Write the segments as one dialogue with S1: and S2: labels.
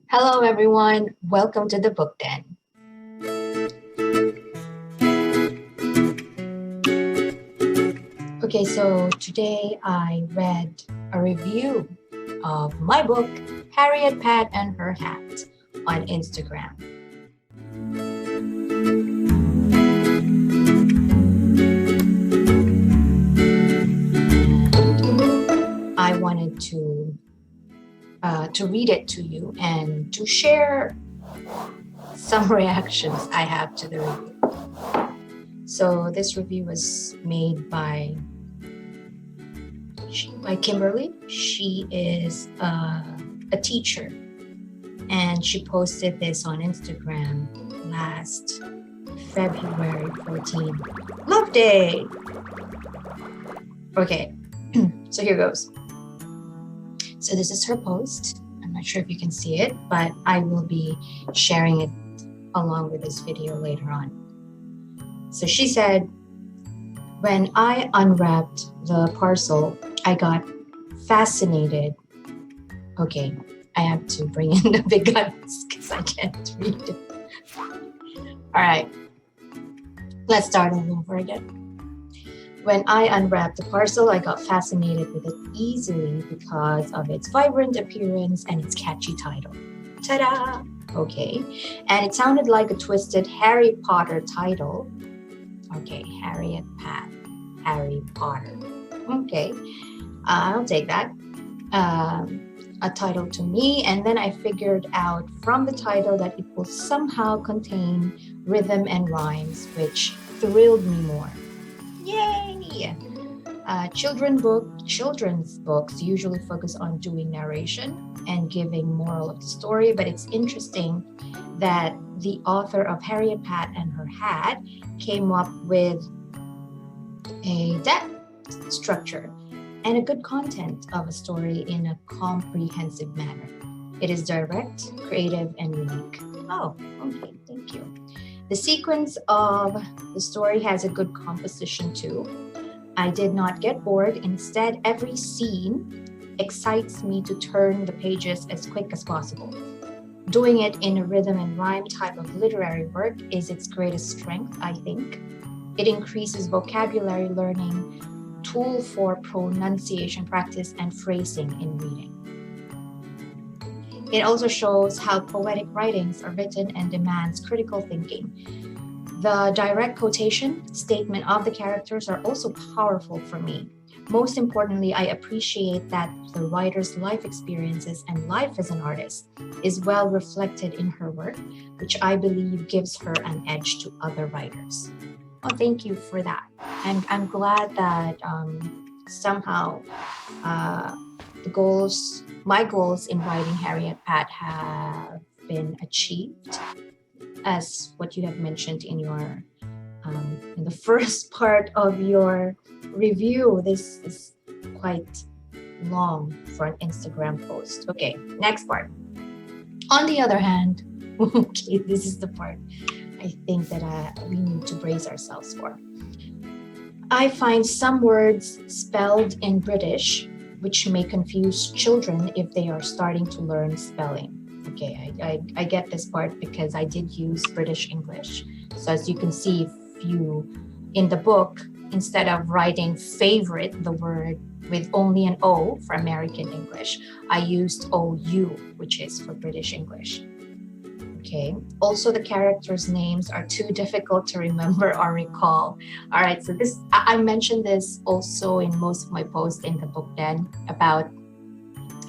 S1: Hello, everyone. Welcome to the Book Den. Okay, so today I read a review of my book, Harriet, Pat, and Her Hat, on Instagram. And I wanted to read it to you and to share some reactions I have to the review. So this review was made by Kimberly. She is a teacher, and she posted this on Instagram last February 14th. Love Day! Okay, so here goes. So this is her post. I'm not sure if you can see it, but I will be sharing it along with this video later on. So she said, when I unwrapped the parcel, I got fascinated. Okay, I have to bring in the big guns because I can't read it. All right, let's start all over again. When I unwrapped the parcel, I got fascinated with it easily because of its vibrant appearance and its catchy title. Ta-da! Okay, and it sounded like a twisted Harry Potter title. Okay, Harriet, Pat, Harry Potter. Okay, I'll take that. A title to me, and then I figured out from the title that it will somehow contain rhythm and rhymes, which thrilled me more. Yay! Children's books usually focus on doing narration and giving moral of the story, but it's interesting that the author of Harriet, Pat, and Her Hat came up with a depth structure and a good content of a story in a comprehensive manner. It is direct, creative, and unique. Oh, okay, thank you. The sequence of the story has a good composition too. I did not get bored. Instead, every scene excites me to turn the pages as quick as possible. Doing it in a rhythm and rhyme type of literary work is its greatest strength, I think. It increases vocabulary learning, tool for pronunciation practice, and phrasing in reading. It also shows how poetic writings are written and demands critical thinking. The direct quotation statement of the characters are also powerful for me. Most importantly, I appreciate that the writer's life experiences and life as an artist is well reflected in her work, which I believe gives her an edge to other writers. Well, thank you for that. I'm glad that somehow my goals in writing Harriet, Pat have been achieved, as what you have mentioned in your in the first part of your review. This is quite long for an Instagram post. Okay, next part. On the other hand, okay, this is the part I think that we need to brace ourselves for. I find some words spelled in British which may confuse children if they are starting to learn spelling. Okay, I get this part because I did use British English. So as you can see, if you, in the book, instead of writing favorite, the word with only an O for American English, I used OU, which is for British English. Okay, also the characters' names are too difficult to remember or recall. All right, so this, I mentioned this also in most of my posts in the book Den about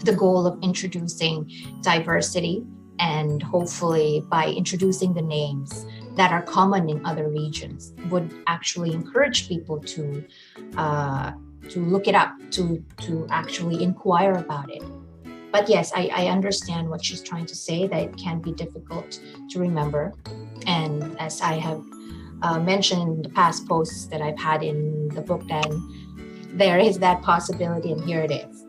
S1: the goal of introducing diversity, and hopefully by introducing the names that are common in other regions would actually encourage people to look it up, to actually inquire about it. But yes, I understand what she's trying to say, that it can be difficult to remember. And as I have mentioned in the past posts that I've had in the book, then there is that possibility, and here it is.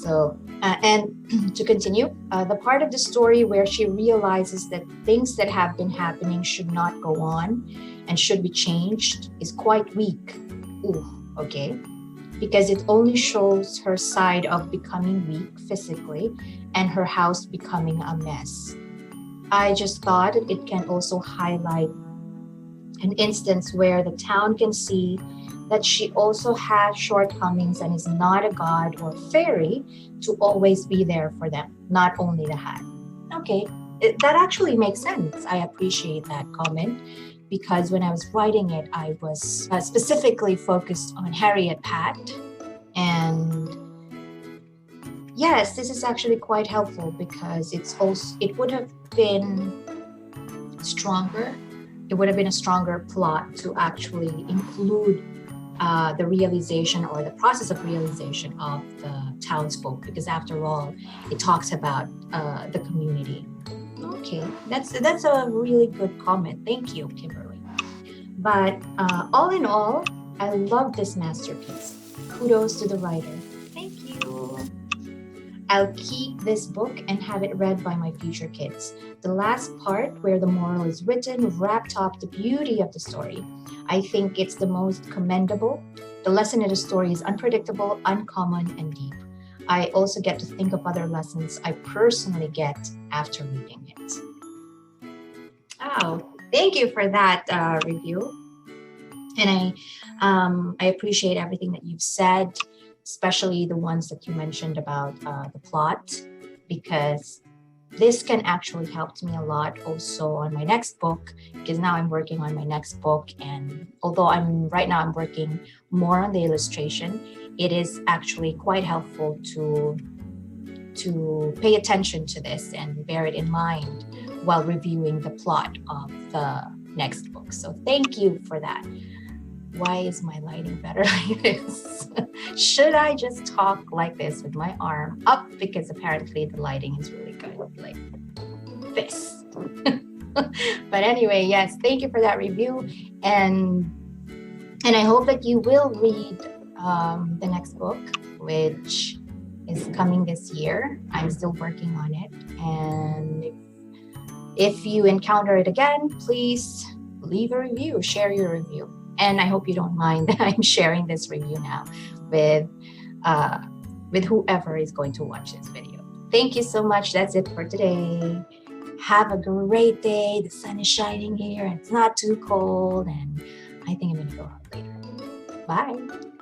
S1: So, and to continue, the part of the story where she realizes that things that have been happening should not go on and should be changed is quite weak. Ooh, okay. because it only shows her side of becoming weak physically and her house becoming a mess. I just thought it can also highlight an instance where the town can see that she also has shortcomings and is not a god or fairy to always be there for them, not only the hat. Okay, that actually makes sense. I appreciate that comment because when I was writing it, I was specifically focused on Harriet Pat. And yes, this is actually quite helpful because it would have been stronger. It would have been a stronger plot to actually include the realization or the process of realization of the townsfolk, because after all, it talks about the community. Okay, that's a really good comment. Thank you, Kimberly. But all in all, I love this masterpiece. Kudos to the writer. Thank you. I'll keep this book and have it read by my future kids. The last part, where the moral is written, wrapped up the beauty of the story. I think it's the most commendable. The lesson in the story is unpredictable, uncommon, and deep. I also get to think of other lessons I personally get after reading it. Oh, thank you for that review. And I appreciate everything that you've said, especially the ones that you mentioned about the plot, because this can actually help me a lot also on my next book, because now I'm working on my next book. And although I'm working more on the illustration, it is actually quite helpful to pay attention to this and bear it in mind while reviewing the plot of the next book. So thank you for that. Why is my lighting better like this? Should I just talk like this with my arm up? Because apparently the lighting is really good, like this. But anyway, yes, thank you for that review. And I hope that you will read the next book, which is coming this year. I'm still working on it. And if you encounter it again, please leave a review, share your review. And I hope you don't mind that I'm sharing this review now with whoever is going to watch this video. Thank you so much. That's it for today. Have a great day. The sun is shining here. It's not too cold. And I think I'm going to go out later. Bye.